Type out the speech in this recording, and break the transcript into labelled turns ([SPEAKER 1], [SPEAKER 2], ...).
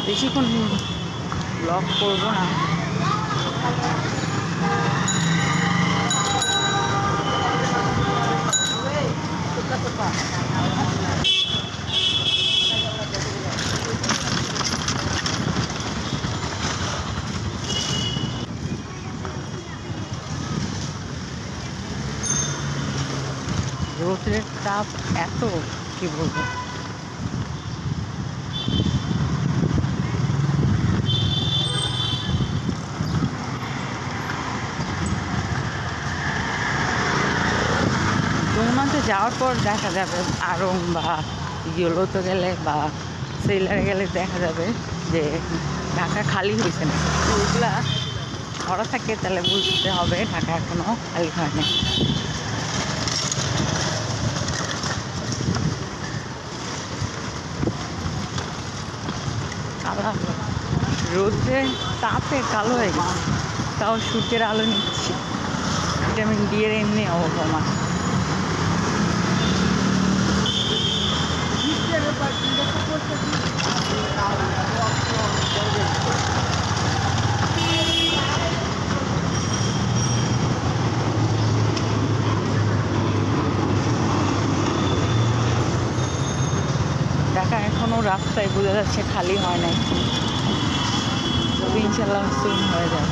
[SPEAKER 1] বেশিক্ষণ ব্লগ করবো না। রোদের তাপ এত, কি বলবো। ডোমাতে যাওয়ার পর দেখা যাবে আড়ং বা ইয়েলোতে গেলে বা সেলারে গেলে দেখা যাবে যে ঢাকা খালি হয়েছে না। ওইগুলা ভরা থাকে তাহলে বুঝতে হবে ঢাকা এখনো খালি হয়নি। কালা রোদ্রে তাপে কালো হয়ে গেছে, তাও সূর্যের আলো নিচ্ছি। ভিটামিন ডি এর এমনি অভাব আমার। ঢাকা এখনো রাস্তায় বোঝা যাচ্ছে খালি হয় নাই, তবে ইনশাল্লাহ সুন হয়ে যায়।